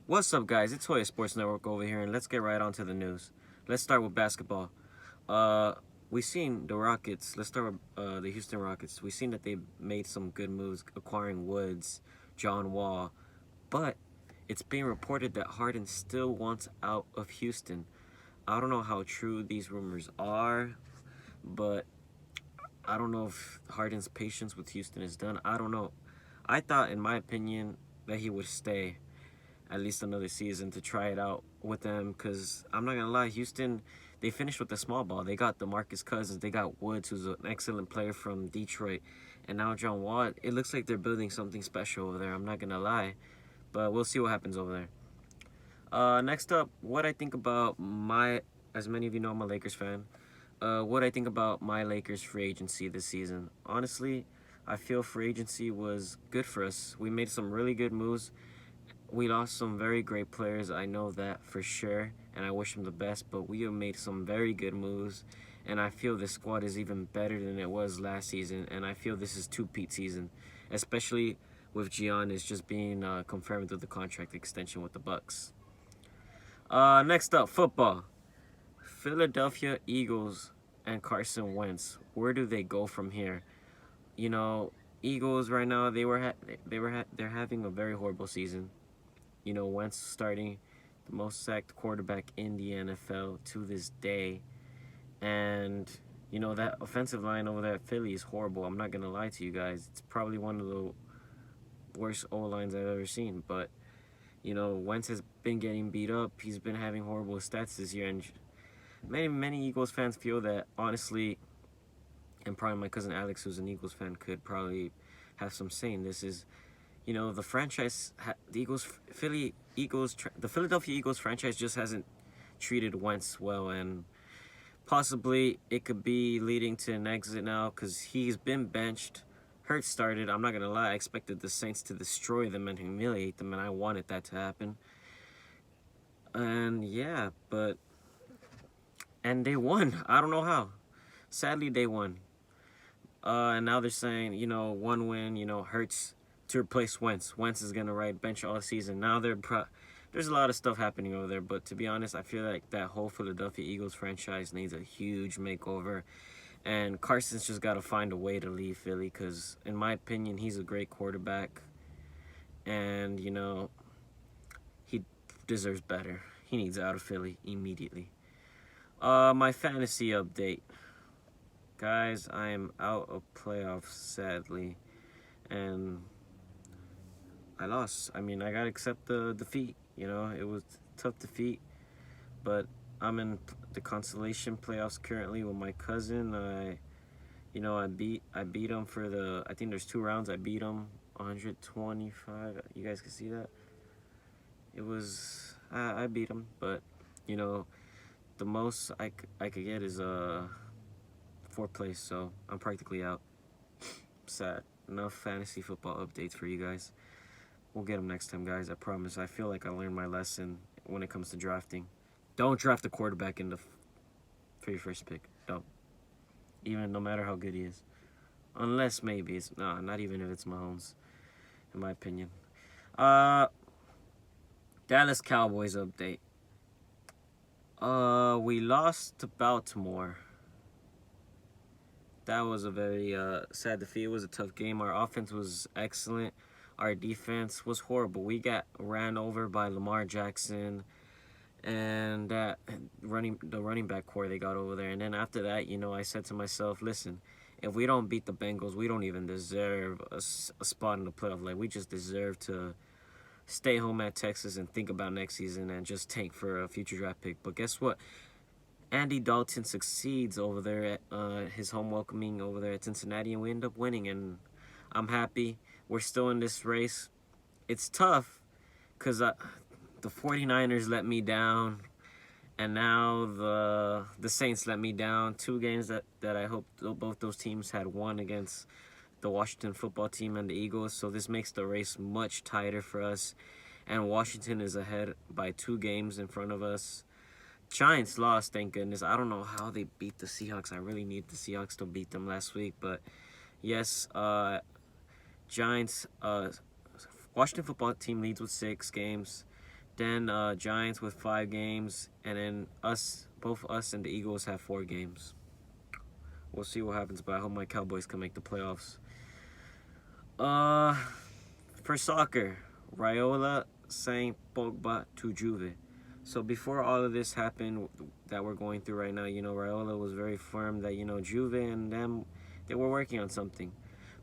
What's up, guys? It's Hoya Sports Network over here, and let's get right on to the news. Let's start with basketball. Uh, we seen the Rockets. Let's start with the Houston Rockets. We seen that they made some good moves acquiring Woods, John Wall, but it's being reported that Harden still wants out of Houston. I don't know how true these rumors are, but I don't know if Harden's patience with Houston is done. I don't know. I thought, in my opinion, that he would stay at least another season to try it out with them, because I'm not gonna lie, Houston, they finished with the small ball. They got DeMarcus Cousins, they got Woods, who's an excellent player from Detroit, and now John Wall. It looks like they're building something special over there. I'm not gonna lie, but we'll see what happens over there. Next up, what I think about my, as many of you know, I'm a Lakers fan. What I think about my Lakers free agency this season. Honestly, I feel free agency was good for us. We made some really good moves. We lost some very great players, I know that for sure, and I wish them the best, but we have made some very good moves, and I feel this squad is even better than it was last season, and I feel this is two-peat season, especially with Giannis just being confirmed with the contract extension with the Bucks. Next up, football. Philadelphia Eagles and Carson Wentz. Where do they go from here? You know, Eagles right now, they're having a very horrible season. You know, Wentz starting the most sacked quarterback in the NFL to this day. And, you know, that offensive line over there at Philly is horrible. I'm not going to lie to you guys. It's probably one of the worst O-lines I've ever seen. But, you know, Wentz has been getting beat up. He's been having horrible stats this year. And many Eagles fans feel that, honestly, and probably my cousin Alex, who's an Eagles fan, could probably have some say in this, is, you know, the franchise, the the Philadelphia Eagles franchise just hasn't treated Wentz well, and possibly it could be leading to an exit now because he's been benched. Hurt started. I'm not gonna lie, I expected the Saints to destroy them and humiliate them, and I wanted that to happen. And yeah, and they won. I don't know how. Sadly, they won. And now they're saying, you know, one win, you know, hurts to replace Wentz. Wentz is going to ride bench all season. Now there's a lot of stuff happening over there, but to be honest, I feel like that whole Philadelphia Eagles franchise needs a huge makeover. And Carson's just got to find a way to leave Philly because, in my opinion, he's a great quarterback. And, you know, he deserves better. He needs out of Philly immediately. My fantasy update. Guys, I am out of playoffs, sadly. And I lost. I mean, I got to accept the defeat. You know, it was a tough defeat. But I'm in the consolation playoffs currently with my cousin. I beat him for I think there's 2 rounds. I beat him 125. You guys can see that? I beat him. But, you know, the most I could get is 4th place. So I'm practically out. Sad. Enough fantasy football updates for you guys. We'll get them next time, guys. I promise. I feel like I learned my lesson when it comes to drafting. Don't draft a quarterback for your first pick. Don't. Even no matter how good he is. Unless maybe it's not even if it's Mahomes, in my opinion. Dallas Cowboys update. We lost to Baltimore. That was a very sad defeat. It was a tough game. Our offense was excellent. Our defense was horrible. We got ran over by Lamar Jackson and the running back core they got over there. And then after that, you know, I said to myself, listen, if we don't beat the Bengals, we don't even deserve a spot in the playoff. Like, we just deserve to stay home at Texas and think about next season and just tank for a future draft pick. But guess what? Andy Dalton succeeds over there at his home welcoming over there at Cincinnati, and we end up winning, and I'm happy. We're still in this race. It's tough because the 49ers let me down, and now the Saints let me down. 2 games that I hope both those teams had won against the Washington football team and the Eagles, so this makes the race much tighter for us, and Washington is ahead by 2 games in front of us. Giants lost, thank goodness. I don't know how they beat the Seahawks. I really need the Seahawks to beat them last week. But, yes, Giants, Washington football team leads with 6 games. Then Giants with 5 games, and then both us and the Eagles have 4 games. We'll see what happens, but I hope my Cowboys can make the playoffs. For soccer, Raiola signed Pogba to Juve. So before all of this happened that we're going through right now, Raiola was very firm that, Juve and them, they were working on something.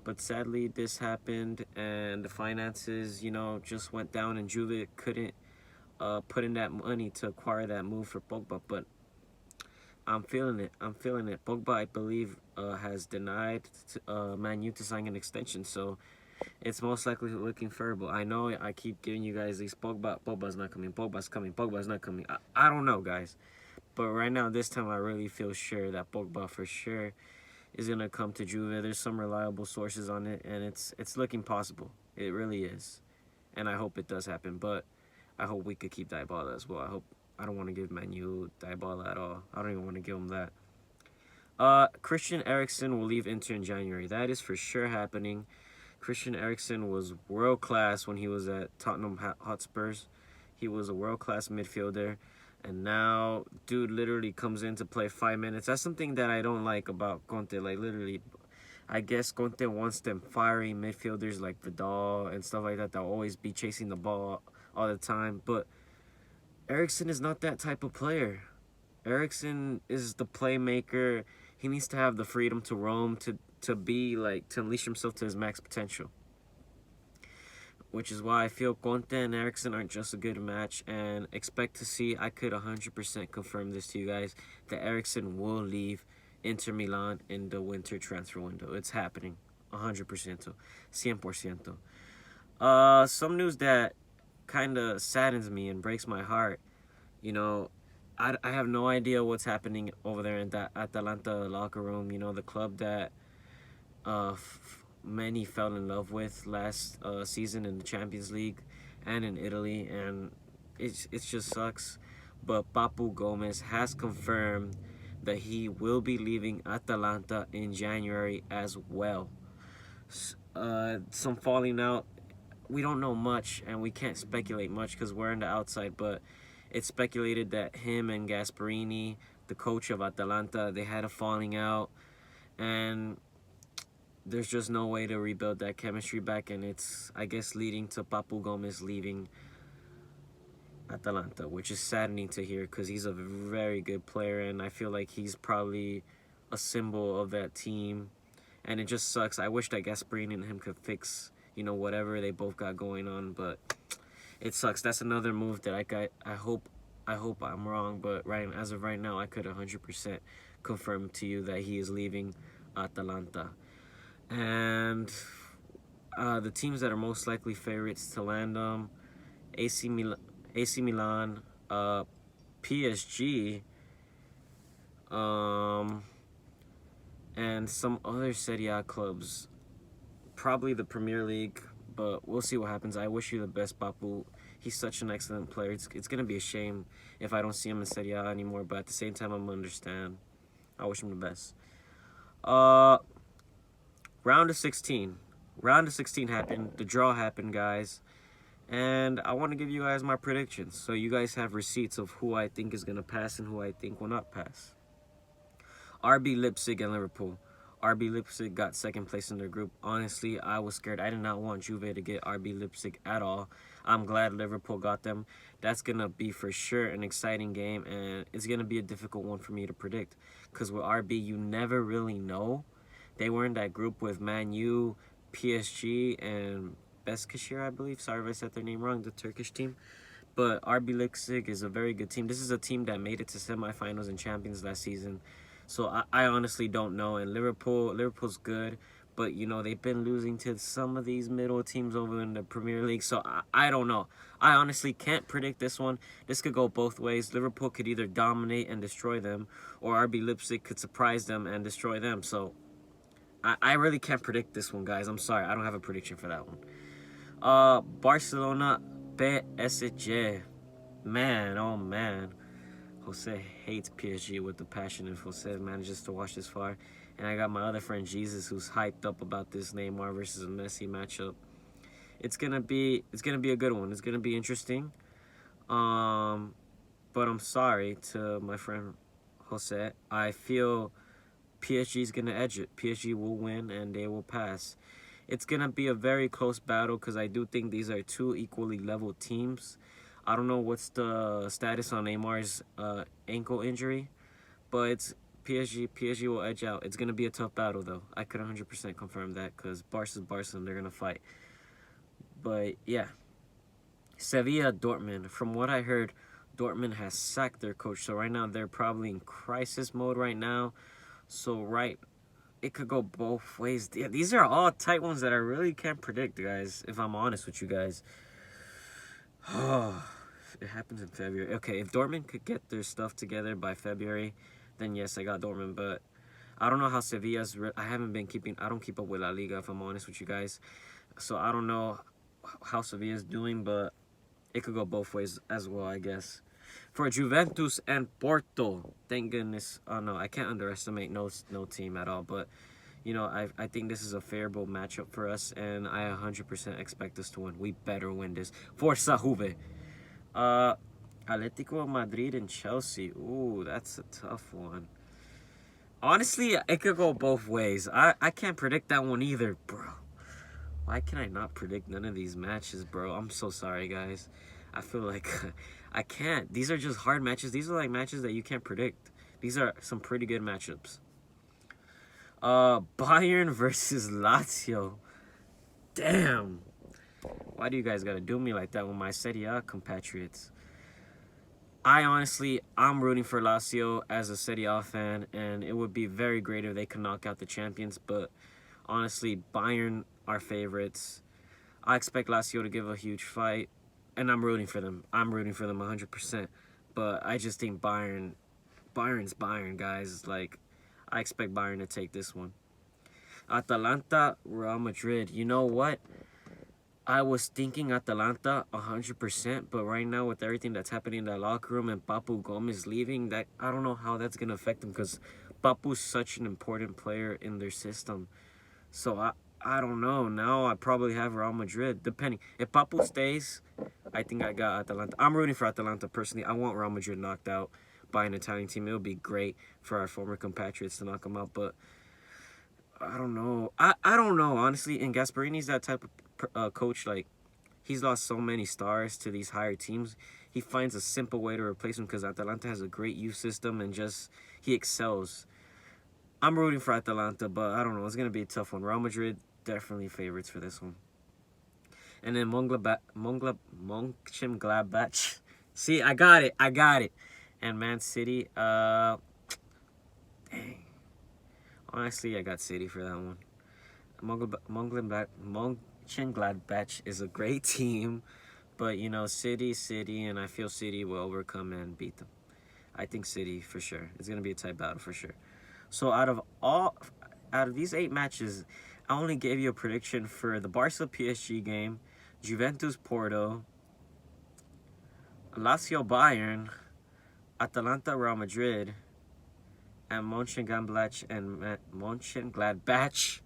But sadly, this happened, and the finances, just went down, and Juve couldn't put in that money to acquire that move for Pogba. But I'm feeling it. Pogba, I believe, has denied Man U to sign an extension, so it's most likely looking favorable. I know I keep giving you guys these Pogba's not coming, Pogba's not coming. I don't know, guys. But right now, this time, I really feel sure that Pogba for sure is going to come to Juve. There's some reliable sources on it, and it's looking possible. It really is. And I hope it does happen, but I hope we could keep Dybala as well. I don't want to give Man U Dybala at all. I don't even want to give him that. Christian Eriksen will leave Inter in January. That is for sure happening. Christian Eriksen was world class when he was at Tottenham Hotspurs. He was a world class midfielder, and now dude literally comes in to play 5 minutes. That's something that I don't like about Conte. Like literally, I guess Conte wants them fiery midfielders like Vidal and stuff like that. They'll always be chasing the ball all the time, but Eriksen is not that type of player. Eriksen is the playmaker. He needs to have the freedom to roam, to unleash himself to his max potential. Which is why I feel Conte and Eriksen aren't just a good match, and expect to see, I could 100% confirm this to you guys, that Eriksen will leave Inter Milan in the winter transfer window. It's happening. 100%. 100%. Some news that kind of saddens me and breaks my heart. I have no idea what's happening over there in that Atalanta locker room. The club that many fell in love with last season in the Champions League and in Italy, and it just sucks. But Papu Gomez has confirmed that he will be leaving Atalanta in January as well. Some falling out. We don't know much, and we can't speculate much because we're on the outside, but it's speculated that him and Gasperini, the coach of Atalanta, they had a falling out, and there's just no way to rebuild that chemistry back, and it's, I guess, leading to Papu Gomez leaving Atalanta, which is saddening to hear because he's a very good player, and I feel like he's probably a symbol of that team, and it just sucks. I wish that Gasperini and him could fix whatever they both got going on, but it sucks. That's another move that I hope I'm wrong, but as of right now, I could 100% confirm to you that he is leaving Atalanta. And the teams that are most likely favorites to land AC Milan, PSG, and some other Serie A clubs. Probably the Premier League, but we'll see what happens. I wish you the best, Papu. He's such an excellent player. It's going to be a shame if I don't see him in Serie A anymore, but at the same time, I'm going to understand. I wish him the best. Round of 16. Round of 16 happened. The draw happened, guys. And I want to give you guys my predictions, so you guys have receipts of who I think is going to pass and who I think will not pass. RB Leipzig and Liverpool. RB Leipzig got second place in their group. Honestly, I was scared. I did not want Juve to get RB Leipzig at all. I'm glad Liverpool got them. That's going to be for sure an exciting game, and it's going to be a difficult one for me to predict because with RB, you never really know. They were in that group with Man U, PSG, and Beşiktaş, I believe. Sorry if I said their name wrong, the Turkish team. But RB Leipzig is a very good team. This is a team that made it to semifinals and champions last season. So I honestly don't know. And Liverpool's good, but they've been losing to some of these middle teams over in the Premier League. So I don't know. I honestly can't predict this one. This could go both ways. Liverpool could either dominate and destroy them, or RB Leipzig could surprise them and destroy them. So I really can't predict this one, guys. I'm sorry. I don't have a prediction for that one. Barcelona PSG. Man, oh man. Jose hates PSG with the passion if Jose manages to watch this far. And I got my other friend Jesus who's hyped up about this Neymar versus Messi matchup. It's gonna be a good one. It's gonna be interesting. But I'm sorry to my friend Jose. I feel PSG is gonna edge it. PSG will win and they will pass. It's gonna be a very close battle because I do think these are two equally level teams. I don't know what's the status on Neymar's ankle injury, but it's PSG. PSG will edge out. It's gonna be a tough battle though. I could 100% confirm that because Barca's Barca and they're gonna fight. But yeah, Sevilla Dortmund. From what I heard, Dortmund has sacked their coach, so right now they're probably in crisis mode right now. So it could go both ways. Yeah, these are all tight ones that I really can't predict, guys. If I'm honest with you guys. Oh, it happens in February. Okay, if Dortmund could get their stuff together by February, then yes, I got Dortmund. But I don't know how Sevilla's. I haven't been keeping. I don't keep up with La Liga, if I'm honest with you guys. So I don't know how Sevilla's doing, but it could go both ways as well, I guess. For Juventus and Porto, thank goodness. Oh no, I can't underestimate no team at all. But you know, I think this is a favorable matchup for us, and I 100% expect us to win. We better win this. Forza Juve. Atletico Madrid and Chelsea. Ooh, that's a tough one. Honestly, it could go both ways. I can't predict that one either, bro. Why can I not predict none of these matches, bro? I'm so sorry, guys. I feel like I can't. These are just hard matches. These are like matches that you can't predict. These are some pretty good matchups. Bayern versus Lazio. Damn. Why do you guys gotta do me like that with my Serie A compatriots? I'm rooting for Lazio as a Serie A fan, and it would be very great if they could knock out the champions, but honestly, Bayern are favorites. I expect Lazio to give a huge fight, and I'm rooting for them. I'm rooting for them 100%. But I just think Bayern's Bayern, guys. Like, I expect Bayern to take this one. Atalanta, Real Madrid. You know what? I was thinking Atalanta 100%, but right now with everything that's happening in that locker room and Papu Gomez leaving, that I don't know how that's gonna affect them because Papu's such an important player in their system. So I don't know. Now I probably have Real Madrid, depending. If Papu stays, I think I got Atalanta. I'm rooting for Atalanta personally. I want Real Madrid knocked out by an Italian team. It would be great for our former compatriots to knock them out, but I don't know. I don't know, honestly. And Gasparini's that type of coach. Like, he's lost so many stars to these higher teams. He finds a simple way to replace them because Atalanta has a great youth system and just he excels. I'm rooting for Atalanta, but I don't know. It's going to be a tough one. Real Madrid, definitely favorites for this one. And then Mönchengladbach. See, I got it. And Man City, dang. Honestly, I got City for that one. Mönchengladbach is a great team, but you know, City, and I feel City will overcome and beat them. I think City for sure. It's gonna be a tight battle for sure. So out of these 8 matches, I only gave you a prediction for the Barca PSG game, Juventus Porto, Lazio Bayern, Atalanta Real Madrid, and Mönchengladbach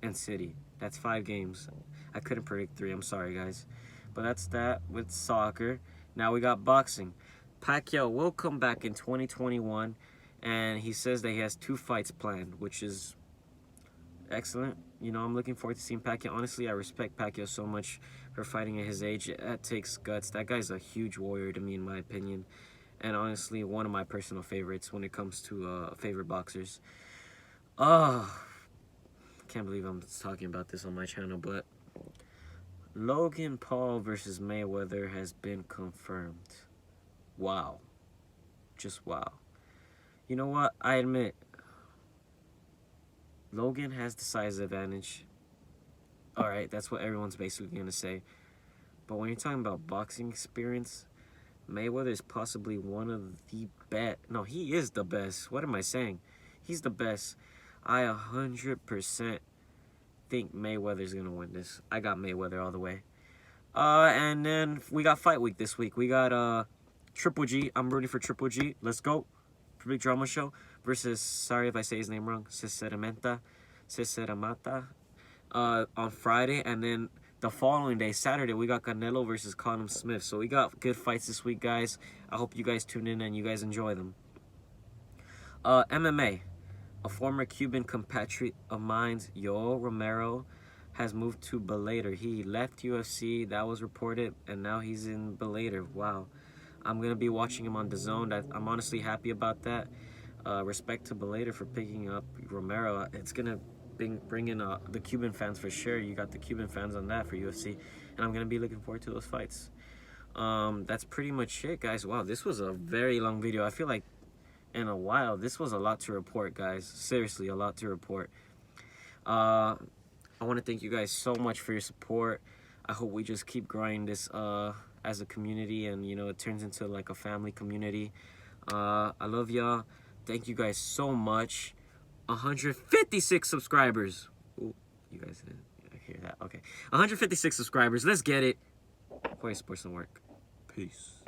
and City. That's 5 games. I couldn't predict 3. I'm sorry, guys. But that's that with soccer. Now we got boxing. Pacquiao will come back in 2021, and he says that he has 2 fights planned, which is excellent. You know, I'm looking forward to seeing Pacquiao. Honestly, I respect Pacquiao so much for fighting at his age. That takes guts. That guy's a huge warrior to me, in my opinion. And honestly, one of my personal favorites when it comes to favorite boxers. Can't believe I'm talking about this on my channel, but Logan Paul versus Mayweather has been confirmed. Wow. Just wow. You know what? I admit, Logan has the size advantage. Alright, that's what everyone's basically going to say. But when you're talking about boxing experience, Mayweather is possibly one of the best. No, he is the best. What am I saying? He's the best. I 100% think Mayweather's going to win this. I got Mayweather all the way. And then we got Fight Week this week. We got Triple G. I'm rooting for Triple G. Let's go. Big drama show versus, sorry if I say his name wrong, Ciceramata on Friday. And then The following day, Saturday, we got Canelo versus Conor Smith. So we got good fights this week, guys. I hope you guys tune in and you guys enjoy them. MMA. A former Cuban compatriot of mine, Yoel Romero, has moved to Bellator. He left UFC, that was reported, and now he's in Bellator. Wow. I'm going to be watching him on DAZN. I'm honestly happy about that. Respect to Bellator for picking up Romero. It's going to bring in the Cuban fans for sure. You got the Cuban fans on that for UFC, and I'm going to be looking forward to those fights. That's pretty much it, guys. Wow, this was a very long video. I feel like in a while, this was a lot to report, guys. Seriously, a lot to report. I want to thank you guys so much for your support. I hope we just keep growing this as a community, and you know, it turns into like a family community. I love y'all. Thank you guys so much. 156 subscribers. Ooh, you guys didn't hear that. Okay, 156 subscribers. Let's get it. Joya Sports Network. Peace.